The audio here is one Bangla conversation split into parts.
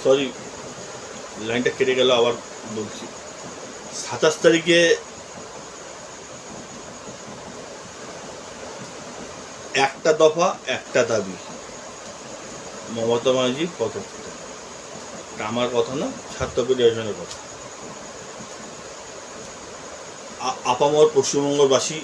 সরি, লাইনটা কেটে গেল, আবার বলছি। 27 তারিখে একটা দফা একটা দাবি, মমতা ব্যানার্জির পদত্যাগ। আমার কথা না, ছাত্র ফেডারেশনের কথা। আপামর পশ্চিমবঙ্গবাসী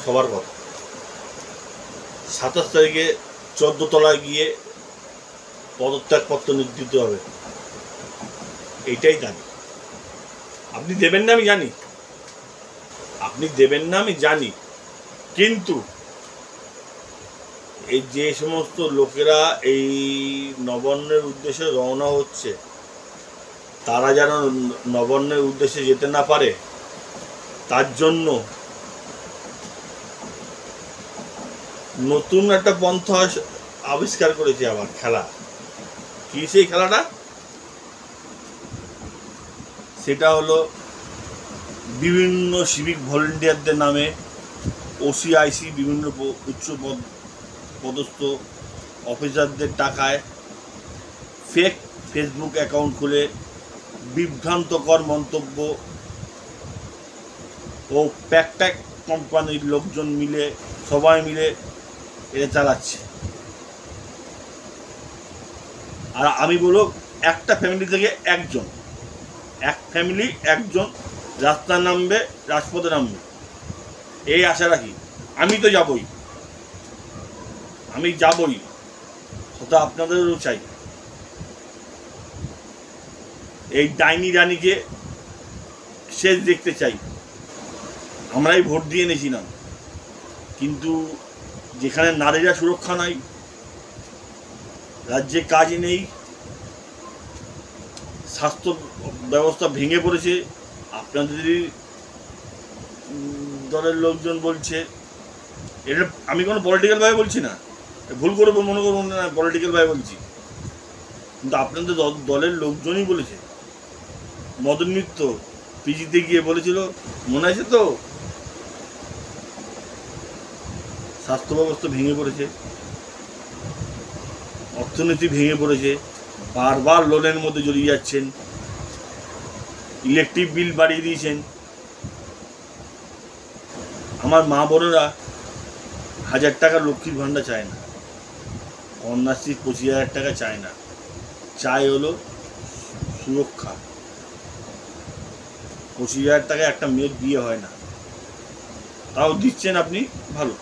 সবার কথা। 27 তারিখে 14 তলায় গিয়ে পদত্যাগপত্র দিতে হবে, এইটাই দাবি। আপনি দেবেন না আমি জানি, আপনি দেবেন না আমি জানি, কিন্তু এই যে সমস্ত লোকেরা এই নবান্নের উদ্দেশ্যে রওনা হচ্ছে, তারা যেন নবান্নের উদ্দেশ্যে যেতে না পারে, তার জন্য নতুন একটা পন্থা আবিষ্কার করেছে আবার খেলা। কি সেই খেলাটা? সেটা হলো বিভিন্ন সিভিক ভলেন্টিয়ারদের নামে ওসিআইসি বিভিন্ন উচ্চ পদস্থ অফিসারদের টাকায় ফেক ফেসবুক অ্যাকাউন্ট খুলে বিভ্রান্তকর মন্তব্য ও প্যাকট্যাক কোম্পানির লোকজন মিলে সবাই মিলে এটা চালাচ্ছে। আর আমি বলব, একটা ফ্যামিলি থেকে এক ফ্যামিলি একজন রাস্তায় নামবে, রাজপথে নামবে, এই আশা রাখি। আমি তো যাবই, সেটা আপনাদেরও চাই। এই ডাইনি রানীকে শেষ দেখতে চাই। আমরাই ভোট দিয়ে এনেছিলাম, কিন্তু যেখানে নারীরা সুরক্ষা নাই, রাজ্যে কাজ নেই, স্বাস্থ্য ব্যবস্থা ভেঙে পড়েছে, আপনাদের দলের লোকজন বলছে, এটা আমি কোনো পলিটিক্যালভাবে বলছি না, ভুল করে মনে করুন না পলিটিক্যালভাবে বলছি, কিন্তু আপনাদের দলের লোকজনই বলেছে। মদন মিত্র পিজিতে গিয়ে বলেছিল, মনে আছে তো, স্বাস্থ্য ব্যবস্থা ভেঙে পড়েছে, অর্থনীতি ভেঙে পড়েছে, বারবার লোনের মধ্যে জড়িয়ে যাচ্ছেন, ইলেকট্রিক বিল বাড়িয়ে দিয়েছেন। আমার মা বোনেরা 1000 টাকা লক্ষ্মীর ভাণ্ডার চায় না, কন্যাশ্রী 25,000 টাকা চায় না, চাই হলো সুরক্ষা। 25,000 টাকা একটা মেয়ের বিয়ে হয় না, তাও দিচ্ছেন আপনি, ভালো।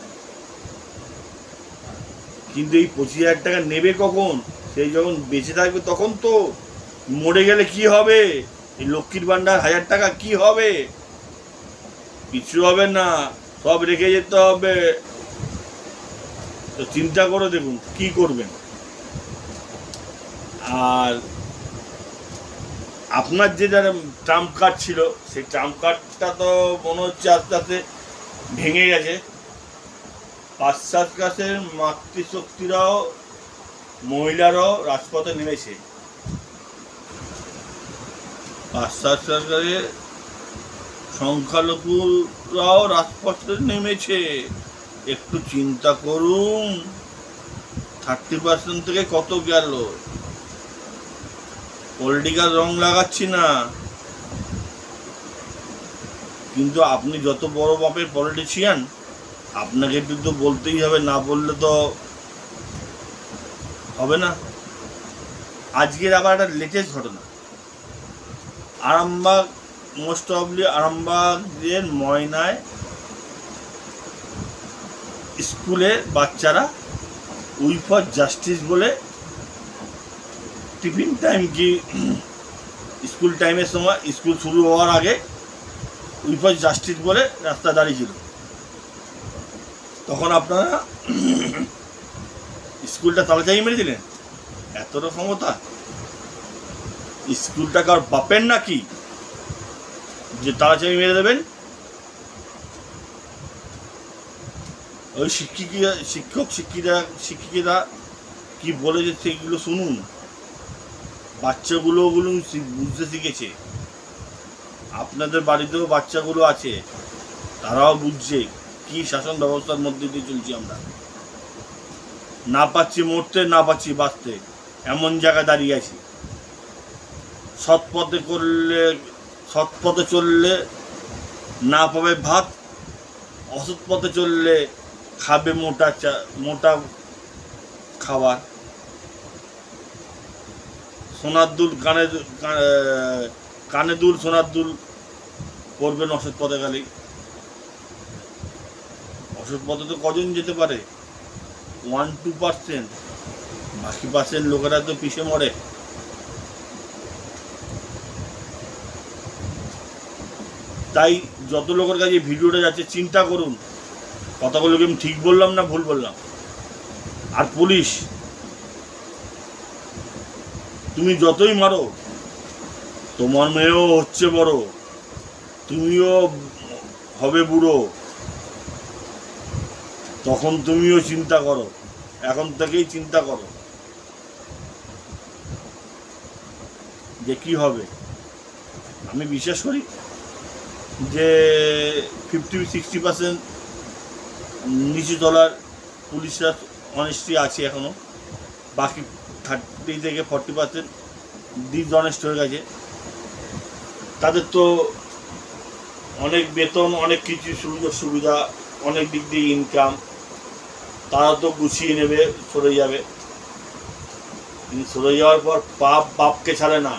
কিন্তু এই 25,000 টাকা নেবে কখন? সেই যখন বেঁচে থাকবে তখন তো। মরে গেলে কি হবে? এই লক্ষ্মীর ভাণ্ডার 1000 টাকা কি হবে? কিছু হবে না, সব রেখে যেতে হবে। তো চিন্তা করে দেখুন কি করবেন। আর আপনার যে যারা ট্রাম্প কার্ড ছিল, সেই ট্রাম্প কার্ডটা তো মনে হচ্ছে আস্তে আস্তে ভেঙে গেছে। পাশ্চাত্যের মাতৃশক্তিরাও, মহিলারাও রাজপথে নেমেছে। পাশ্চাত্য সরকারের সংখ্যালঘুরাও রাজপথে নেমেছে। একটু চিন্তা করুন, 30% থেকে কত গেল। পলিটিক্যাল রং লাগাচ্ছি না, কিন্তু আপনি যত বড় বাপের পলিটিশিয়ান, আপনাকে একটু তো বলতেই হবে, না বললে তো হবে না। আজকের আবার একটা লেটেস্ট ঘটনা, আরামবাগ, মোস্ট অবলি আরামবাগের ময়নায় স্কুলে বাচ্চারা উই ফর জাস্টিস বলে টিফিন টাইম কি স্কুল টাইমের সময়, স্কুল শুরু হওয়ার আগে উই ফর জাস্টিস বলে রাস্তায় দাঁড়িয়েছিল। তখন আপনারা স্কুলটা তালাচাবি মেরে দিলেন। এতটা ক্ষমতা! স্কুলটা কার বাপের নাকি যে তালাচাবি মেরে দেবেন? ওই শিক্ষিকেরা কি বলেছে সেগুলো শুনুন। বাচ্চাগুলো বুঝতে শিখেছে। আপনাদের বাড়িতেও বাচ্চাগুলো আছে, তারাও বুঝছে কি শাসন ব্যবস্থার মধ্যে দিয়ে চলছি আমরা। না পাচ্ছি মরতে, না পাচ্ছি বাঁচতে, এমন জায়গায় দাঁড়িয়ে আছি। সৎ পথে চললে না পাবে ভাত, অসৎ পথে চললে খাবে মোটা খাবার। সোনার দুল কানে দুল, সোনার দুল পরবেন অসৎ পথে গেলেই। অসৎ পথে তো কজন যেতে পারে? 1-2%। বাকি পার্সেন্ট লোকেরা তো পিছিয়ে মরে। তাই যত লোকের কাছে ভিডিওটা যাচ্ছে চিন্তা করুন কথাগুলোকে আমি ঠিক বললাম না ভুল বললাম। আর পুলিশ, তুমি যতই মারো, তোমার মেয়েও হচ্ছে বড়, তুমিও হবে বুড়ো, তখন তুমিও চিন্তা করো, এখন থেকেই চিন্তা করো যে কি হবে। আমি বিশ্বাস করি যে 50-60% নিচু তলার পুলিশরা অনেস্টি আছে এখনো, বাকি 30-40% ডিসঅনেস্ট হয়ে গেছে। তাদের তো অনেক বেতন, অনেক কিছু সুযোগ সুবিধা, অনেক দিক দিয়ে ইনকাম, তারা তো গুছিয়ে নেবে, সরে যাবে। কিন্তু সরে যাওয়ার পর পাপকে ছাড়ে না,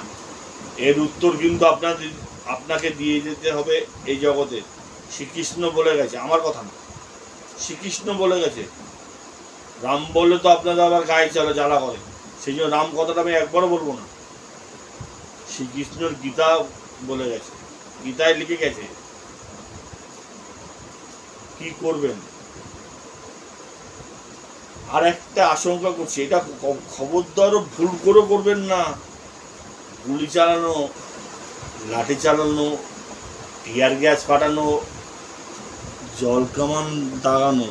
এর উত্তর কিন্তু আপনাকে দিয়ে যেতে হবে এই জগতে। শ্রীকৃষ্ণ বলে গেছে, আমার কথা না, শ্রীকৃষ্ণ বলে গেছে। রাম বললে তো আপনারা আবার গায়ে জ্বালা করে, সেই জন্য রাম কথাটা আমি একবারও বলবো না। শ্রীকৃষ্ণর গীতা বলে গেছে, গীতায় লিখে গেছে কি করবেন। আর একটা আশঙ্কা করছি, এটা খবরদারও ভুল করে করবেন না। গুলি চালানো, লাঠি চালানো, টিয়ার গ্যাস ফাটানো, জল কামান দাগানো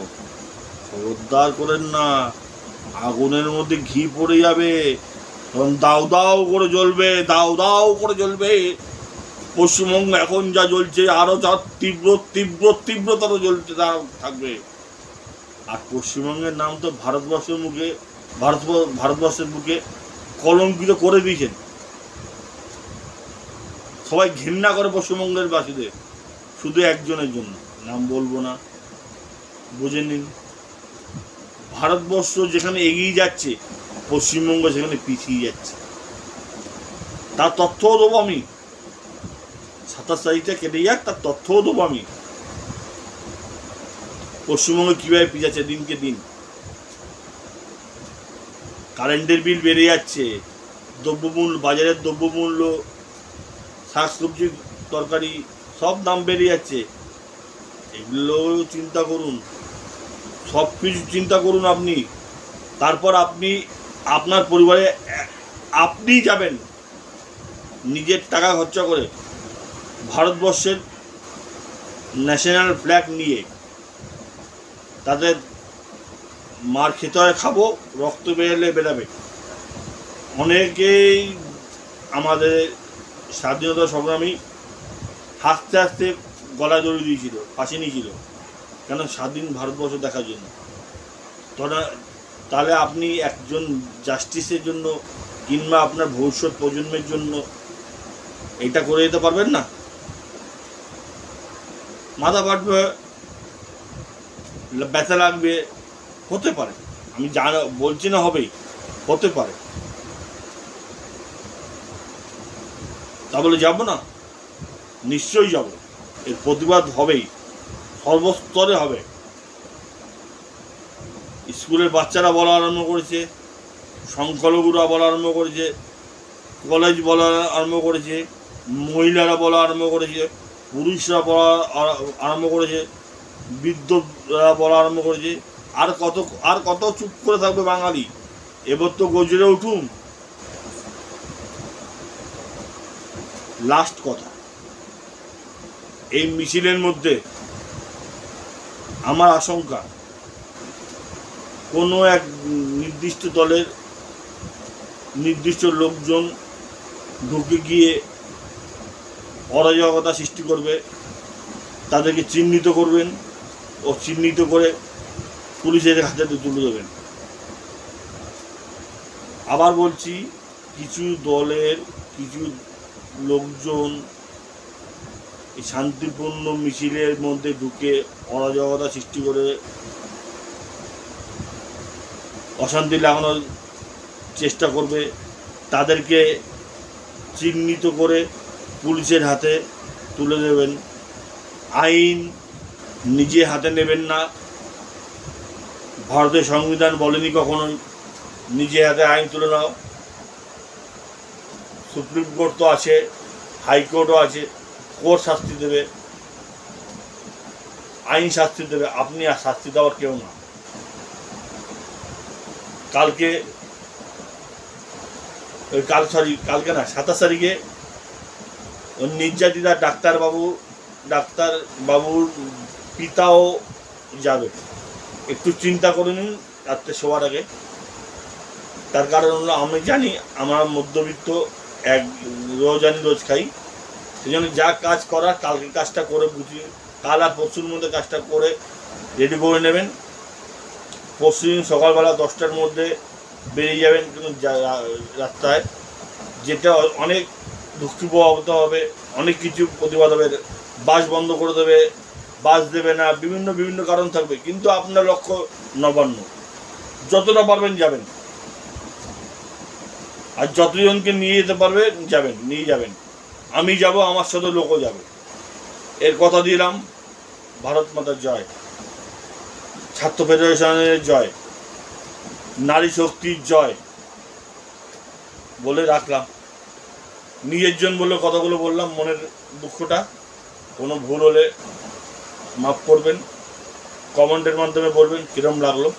খবরদার করেন না। আগুনের মধ্যে ঘি পড়ে যাবে, তখন দাউ দাউ করে জ্বলবে, দাউ দাউ করে জ্বলবে। পশ্চিমবঙ্গ এখন যা জ্বলছে আরো যা তীব্রতর জ্বলতে থাকবে। আর পশ্চিমবঙ্গের নাম তো ভারতবর্ষের বুকে কলঙ্কিত করে দিয়েছেন। সবাই ঘৃণা করে পশ্চিমবঙ্গের বাসীদের, শুধু একজনের জন্য, নাম বলবো না, বুঝে নিন। ভারতবর্ষ যেখানে এগিয়ে যাচ্ছে, পশ্চিমবঙ্গ সেখানে পিছিয়ে যাচ্ছে। তার তথ্যও দেবো আমি, 27 তারিখটা কেটে যাক, তার তথ্যও দেবো আমি। পশ্চিমবঙ্গে কীভাবে পিছাচ্ছে দিনকে দিন। কারেন্টের বিল বেড়ে যাচ্ছে, দ্রব্যমূল্য, বাজারের দ্রব্যমূল্য, শাকসবজি তরকারি সব দাম বেড়ে যাচ্ছে। এগুলো চিন্তা করুন, সব কিছু চিন্তা করুন আপনি। তারপর আপনি আপনার পরিবারে আপনি যাবেন নিজের টাকা খরচা করে ভারতবর্ষের ন্যাশনাল ফ্ল্যাগ নিয়ে, তাদের মার খেতে হয়, খাবো, রক্ত বেরোলে বেরাবে। অনেকেই আমাদের স্বাধীনতা সংগ্রামী হাসতে হাসতে গলা জড়িয়ে দিয়েছিল, ফাঁসি নিয়েছিল, কেন? স্বাধীন ভারতবর্ষ দেখার জন্য। তাহলে আপনি একজন জাস্টিসের জন্য কিংবা আপনার ভবিষ্যৎ প্রজন্মের জন্য এটা করে দিতে পারবেন না? মাথা ফাটবে, ব্যথা লাগবে, হতে পারে, আমি বলছি না হবেই, হতে পারে। তা বলে যাব না? নিশ্চয়ই যাব, এর প্রতিবাদ হবেই, সর্বস্তরে হবে। স্কুলের বাচ্চারা বলা আরম্ভ করেছে, সংখ্যালঘুরা বলা আরম্ভ করেছে, কলেজ বলা আরম্ভ করেছে, মহিলারা বলা আরম্ভ করেছে, পুরুষরা বলা আরম্ভ করেছে, বৃদ্ধরা বলা আরম্ভ করেছে। আর কত চুপ করে থাকবে বাঙালি? এবার তো গজরে উঠুন। লাস্ট কথা, এই মিছিলের মধ্যে আমার আশঙ্কা কোনো এক নির্দিষ্ট দলের নির্দিষ্ট লোকজন ঢুকে গিয়ে অরাজকতা সৃষ্টি করবে, তাদেরকে চিহ্নিত করবেন ও চিহ্নিত করে পুলিশের হাতে তুলে দেবেন। আবার বলছি, কিছু দলের কিছু লোকজন এই শান্তিপূর্ণ মিছিলের মধ্যে ঢুকে অরাজকতা সৃষ্টি করে অশান্তি লাগানোর চেষ্টা করবে। তাদেরকে চিহ্নিত করে পুলিশের হাতে তুলে দেবেন। আইন নিজে হাতে নেবেন না। ভারতের সংবিধান বলেনি কখনোই নিজে হাতে আইন তুলে নাও। সুপ্রিম কোর্ট তো আছে, হাইকোর্টও আছে, কোর্ট শাস্তি দেবে, আইন শাস্তি দেবে। আপনি আর শাস্তি দেওয়ার কেউ না। কালকে কালকে না 27 তারিখে ওই নির্যাতিতা ডাক্তারবাবুর পিতাও যাবে। একটু চিন্তা করে নিন রাত্রে শোয়ার আগে। তার কারণ হলো, আমি জানি আমরা মধ্যবিত্ত, রোজ খাই, সেই জন্য যা কাজ করার কালকে কাজটা করে বুঝিয়ে, কাল আর পরশুর মধ্যে কাজটা করে রেডি করে নেবেন। পরশু দিন সকালবেলা 10টার মধ্যে বেরিয়ে যাবেন। কিন্তু রাস্তায় যেটা অনেক দুঃখী প্রভাবিত হবে, অনেক কিছু প্রতিবাদ হবে। বাস বন্ধ করে দেবে, বাস দেবে না, বিভিন্ন কারণ থাকবে। কিন্তু আপনার লক্ষ্য নবান্ন, যতটা পারবেন যাবেন, আর যতজনকে নিয়ে যেতে পারবে নিয়ে যাবেন। আমি যাব, আমার সাথে লোকও যাবে। এর কথা দিলাম। ভারত মাতার জয়, ছাত্র ফেডারেশনের জয়, নারী শক্তির জয় বলে রাখলাম। নিজের জন বলে কথাগুলো বললাম, মনের দুঃখটা। কোনো ভুল হলে মাফ করবেন, কমেন্টের মাধ্যমে বলবেন কীরকম লাগলো।